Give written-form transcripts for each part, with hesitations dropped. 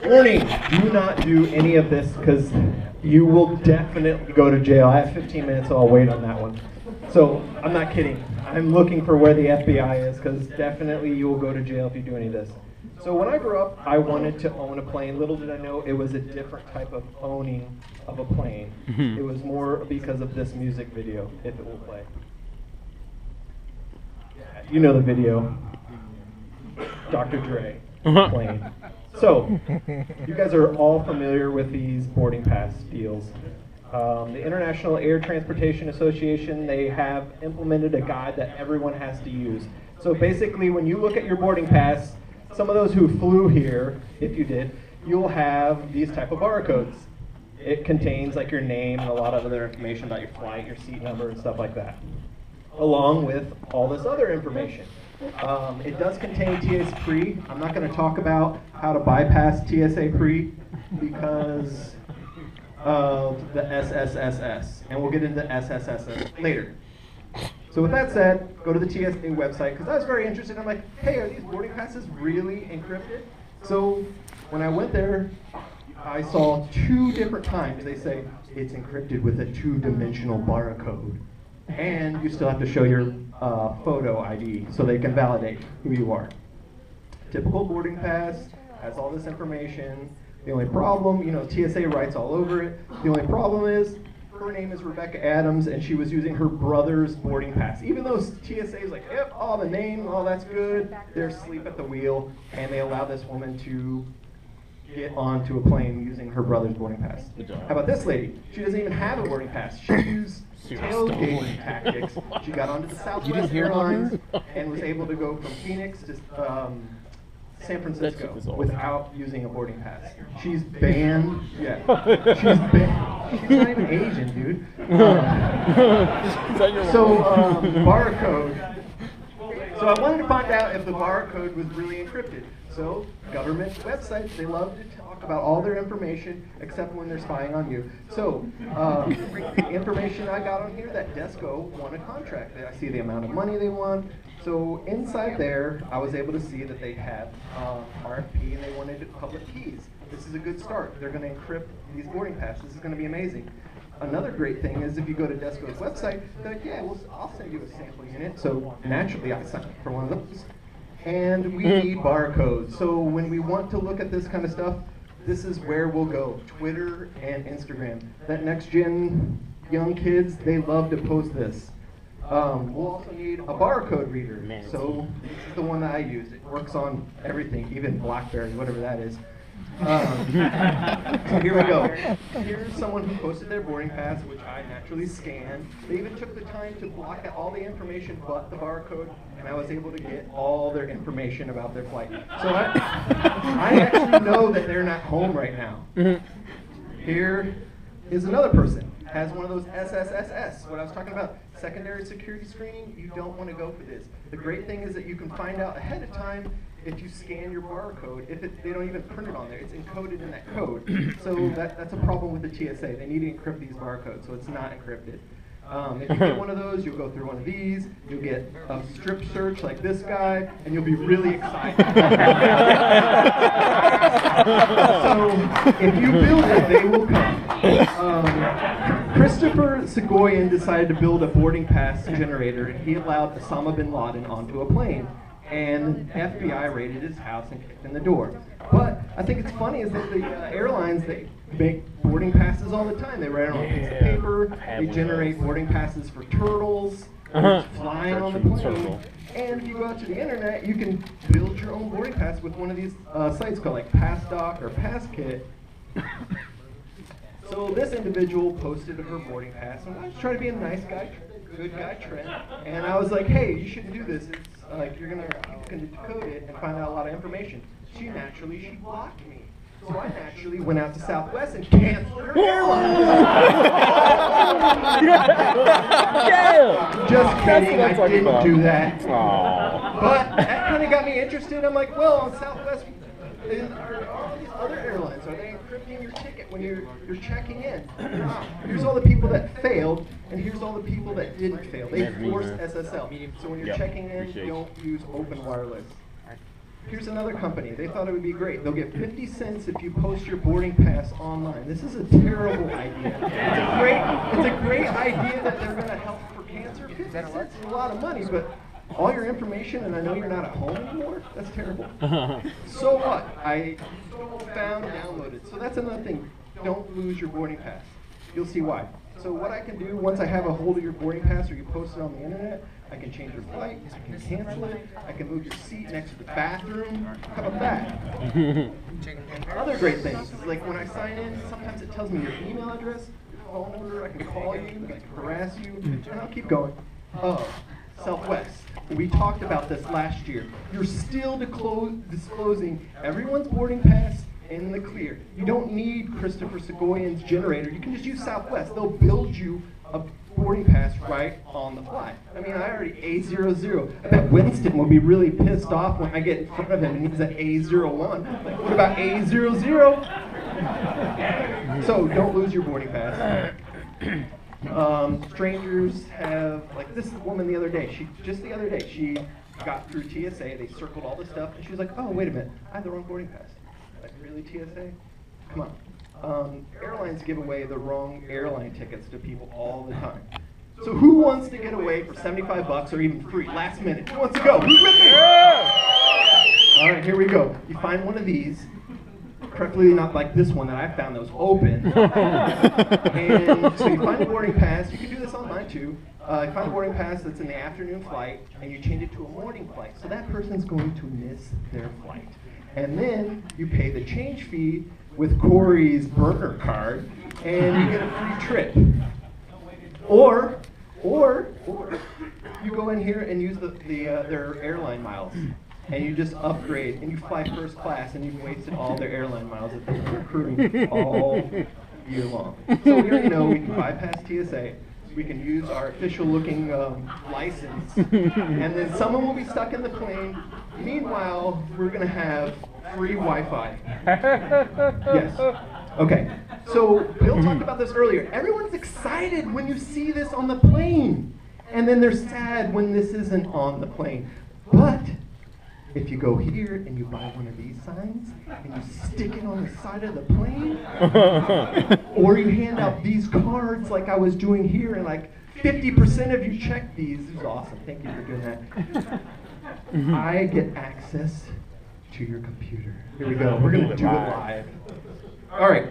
Warning, do not do any of this because you will definitely go to jail. I have 15 minutes, so I'll wait on that one. So I'm not kidding. I'm looking for where the FBI is because definitely you will go to jail if you do any of this. So when I grew up, I wanted to own a plane. Little did I know it was a different type of owning of a plane. It was more because of this music video, if it will play. You know the video. Dr. Dre, plane. So, you guys are all familiar with these boarding pass deals. The International Air Transportation Association, they have implemented a guide that everyone has to use. So basically, when you look at your boarding pass, some of those who flew here, if you did, you'll have these type of barcodes. It contains like your name and a lot of other information about your flight, your seat number, and stuff like that, along with all this other information. It does contain TSA pre. I'm not going to talk about how to bypass TSA pre because of the SSSS, and we'll get into SSSS later. So with that said, go to the TSA website because I was very interested. I'm like, hey, are these boarding passes really encrypted? So when I went there, I saw 2 different times they say it's encrypted with a 2-dimensional barcode. And you still have to show your photo ID so they can validate who you are. Typical boarding pass has all this information. The only problem, TSA writes all over it. The only problem is her name is Rebecca Adams and she was using her brother's boarding pass. Even though TSA is like, yep, all the name, all that's good, they're asleep at the wheel and they allow this woman to get onto a plane using her brother's boarding pass. How about this lady? She doesn't even have a boarding pass. She used tailgating tactics. She got onto the Southwest Airlines and was able to go from Phoenix to San Francisco without using a boarding pass. She's banned. Yeah, she's banned. She's not even Asian, dude. Barcode. So I wanted to find out if the barcode was really encrypted. So government websites, they love to talk about all their information except when they're spying on you. So the information I got on here that Desco won a contract. I see the amount of money they won. So inside there, I was able to see that they had RFP and they wanted public keys. This is a good start. They're going to encrypt these boarding passes. This is going to be amazing. Another great thing is if you go to Desco's website, they're like, yeah, I'll send you a sample unit. So naturally, I signed up for one of those. And we need barcodes. So when we want to look at this kind of stuff, this is where we'll go. Twitter and Instagram. That next gen young kids, they love to post this. We'll also need a barcode reader. So this is the one that I use. It works on everything, even BlackBerry, whatever that is. So here we go. Here's someone who posted their boarding pass, which I naturally scanned. They even took the time to block out all the information but the barcode, and I was able to get all their information about their flight. So I actually know that they're not home right now. Here is another person. Has one of those SSSS, what I was talking about, secondary security screening. You don't want to go for this. The great thing is that you can find out ahead of time if you scan your barcode, they don't even print it on there, it's encoded in that code. So that's a problem with the TSA. They need to encrypt these barcodes, so it's not encrypted. If you get one of those, you'll go through one of these, you'll get a strip search like this guy, and you'll be really excited. So if you build it, they will come. Christopher Segoyan decided to build a boarding pass generator, and he allowed Osama bin Laden onto a plane. And FBI raided his house and kicked in the door. But I think it's funny is that the airlines, they make boarding passes all the time. They write it on a piece of paper. They generate boarding passes for turtles flying on the plane. And if you go out to the internet, you can build your own boarding pass with one of these sites called like PassDoc or PassKit. So this individual posted her boarding pass, and I was trying to be a nice guy, good guy, Trent. And I was like, hey, you shouldn't do this. It's like you can decode it and find out a lot of information. She blocked me. So I naturally went out to Southwest and canceled her airline. Just kidding, I didn't do that. But that kind of got me interested. I'm like, well, on Southwest, are all these other airlines, are they encrypting your ticket when you're checking in? Here's all the people that failed, and here's all the people that didn't fail. They forced SSL. So when you're checking in, you don't use open wireless. Here's another company. They thought it would be great. They'll get 50 cents if you post your boarding pass online. This is a terrible idea. It's a great idea that they're going to help for cancer. 50 cents is a lot of money, but all your information, and I know you're not at home anymore, that's terrible. So what? I found downloaded. So that's another thing. Don't lose your boarding pass. You'll see why. So what I can do, once I have a hold of your boarding pass or you post it on the internet, I can change your flight, I can cancel it, I can move your seat next to the bathroom. How about that? Other great things is like when I sign in, sometimes it tells me your email address, your phone number, I can call you, I can harass you, and I'll keep going. Oh, Southwest. We talked about this last year. You're still disclosing everyone's boarding pass in the clear. You don't need Christopher Segoyan's generator. You can just use Southwest. They'll build you a boarding pass right on the fly. I mean, I already A00. I bet Winston will be really pissed off when I get in front of him and he's at A01. Like, what about A00? So don't lose your boarding pass. Strangers have, like this woman the other day, she got through TSA, they circled all the stuff, and she was like, oh, wait a minute, I have the wrong boarding pass. Like, really, TSA? Come on. Airlines give away the wrong airline tickets to people all the time. So who wants to get away for 75 bucks or even free, last minute? Who wants to go? Who's with me? Yeah! All right, here we go. You find one of these, preferably not like this one that I found that was open. And so you find a boarding pass. You can do this online too. You find a boarding pass that's in the afternoon flight, and you change it to a morning flight. So that person's going to miss their flight. And then you pay the change fee with Corey's burner card, and you get a free trip. Or you go in here and use their airline miles. And you just upgrade, and you fly first class, and you've wasted all their airline miles that they've been accruing all year long. So we already know we can bypass TSA, we can use our official-looking license, and then someone will be stuck in the plane. Meanwhile, we're going to have free Wi-Fi. Yes. Okay. So Bill talked about this earlier. Everyone's excited when you see this on the plane, and then they're sad when this isn't on the plane. But if you go here and you buy one of these signs and you stick it on the side of the plane, or you hand out these cards like I was doing here, and like 50% of you check these. This is awesome. Thank you for doing that. I get access to your computer. Here we go. We're going to do it live. All right.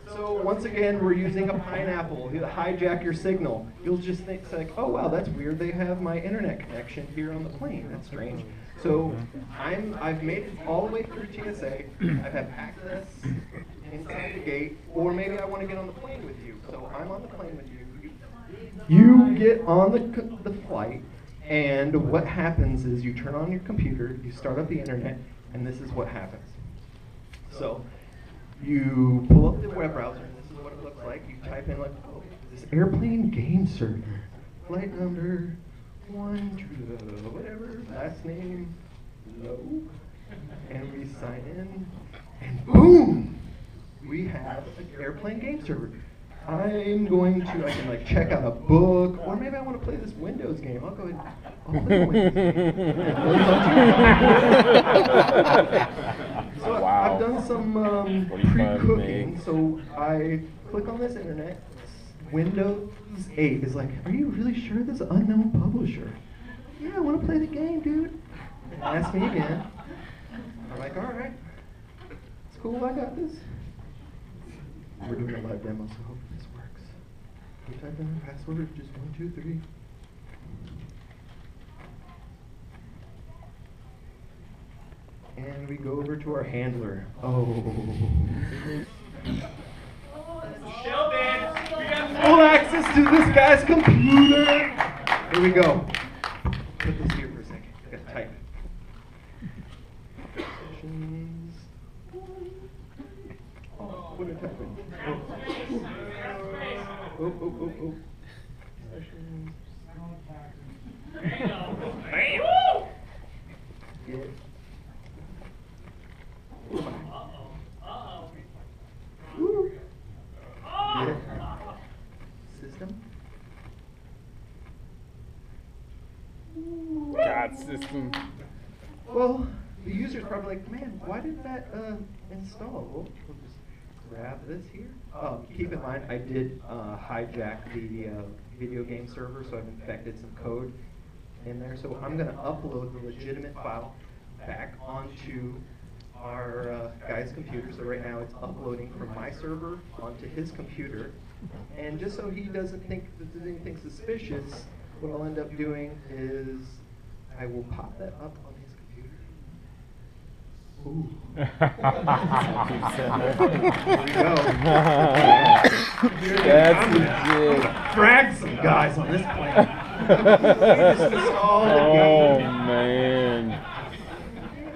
So once again, we're using a pineapple. You'll hijack your signal. You'll just think, it's like, oh, wow, that's weird. They have my internet connection here on the plane. That's strange. So I've made it all the way through TSA. I have access inside the gate, or maybe I want to get on the plane with you. So I'm on the plane with you. You get on the flight, and what happens is you turn on your computer, you start up the internet, and this is what happens. So you pull up the web browser, and this is what it looks like. You type in like, oh, this airplane game server, flight number 1, 2, whatever, last name, low, and we sign in, and boom, we have an airplane game server. I'm going to, I can like check out a book, or maybe I want to play this Windows game. I'll go ahead, I'll play the Windows game. So wow. I've done some pre-cooking, so I click on this internet. Windows 8 is like, are you really sure this is an unknown publisher? Yeah, I want to play the game, dude. Ask me again. I'm like, all right. It's cool, I got this. We're doing a live demo, so hopefully this works. We type in our password, just 1, 2, 3. And we go over to our handler. Oh. Sheldon, we got full access to this guy's computer. Here we go. Put this here for a second. I gotta type. Sessions. Oh, what did I type in? Oh. Sessions. Bam! Get. System. God, system. Well, the user user's probably like, man, why did that install? We'll just grab this here. Keep in mind, I did hijack the video game server, so I've infected some code in there. So I'm going to upload the legitimate file back onto our guy's computer. So right now it's uploading from my server onto his computer. And just so he doesn't think that there's anything suspicious, what I'll end up doing is I will pop that up on his computer. Ooh. Here we go. That's legit. Drag some guys on this plane. Oh man.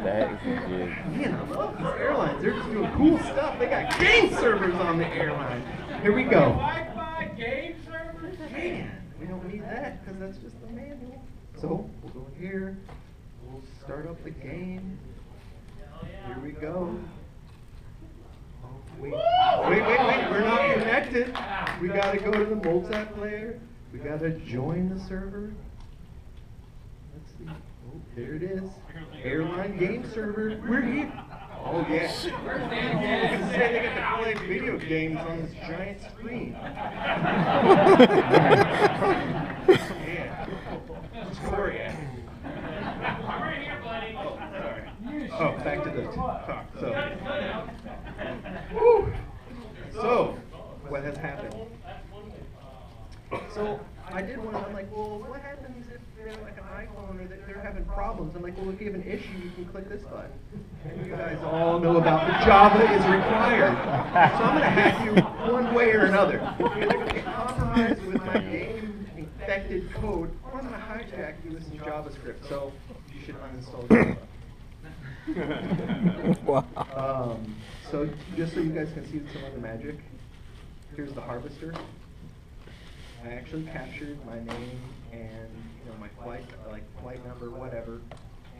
That is legit. Man, I love these airlines. They're just doing cool stuff. They got game servers on the airline. Here we go. Wi-Fi game servers? Man, we don't need that because that's just the manual. So we'll go in here. We'll start up the game. Here we go. Wait, we're not connected. We gotta go to the multiplayer. We gotta join the server. Let's see. Oh, there it is. Airline game server. We're here. Oh yeah. You can say they get to play video games on this giant screen. Yeah. Victoria. We're here, buddy. Oh, sorry. Oh, back to the talk. So, what has happened? So, I did one, I'm like, well, what happens if they're like an iPhone or they're having problems? I'm like, well, if you have an issue, you can click this button. And you guys all know about the Java is required. So I'm going to hack you one way or another. You're either going to get compromised with my game infected code, or I'm going to hijack you with some JavaScript. So, you should uninstall Java. Wow. So just so you guys can see some of the magic, here's the harvester. I actually captured my name and my flight number, whatever,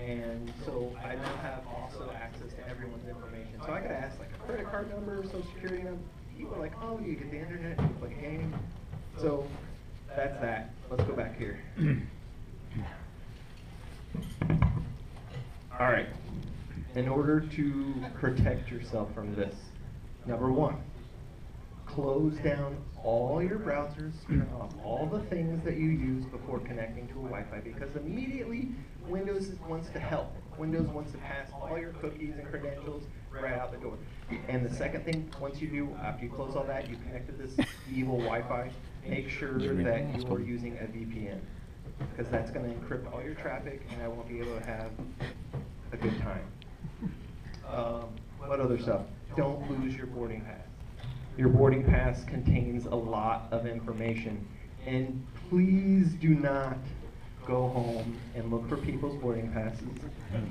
and so I now have also access to everyone's information. So I gotta ask like a credit card number, social security number. People are like, oh, you get the internet, you play a game. So that's that. Let's go back here. All right. In order to protect yourself from this, number one, close down all your browsers, turn off all the things that you use before connecting to a Wi-Fi, because immediately Windows wants to help. Windows wants to pass all your cookies and credentials right out the door. And the second thing, once you do, after you close all that, you connect to this evil Wi-Fi, make sure that you are using a VPN, because that's going to encrypt all your traffic and I won't be able to have a good time. What other stuff? Don't lose your boarding pass. Your boarding pass contains a lot of information, and please do not go home and look for people's boarding passes,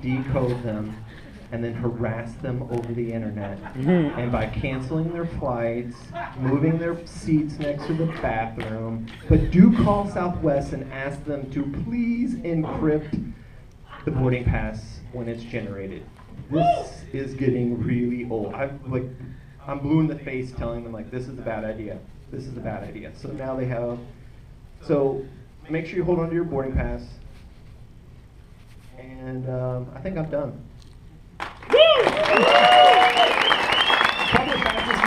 decode them, and then harass them over the internet. And by canceling their flights, moving their seats next to the bathroom, but do call Southwest and ask them to please encrypt the boarding pass when it's generated. This is getting really old. I'm blue in the face telling them like this is a bad idea. This is a bad idea. So now they have. So make sure you hold on to your boarding pass. And I think I'm done. Probably fastest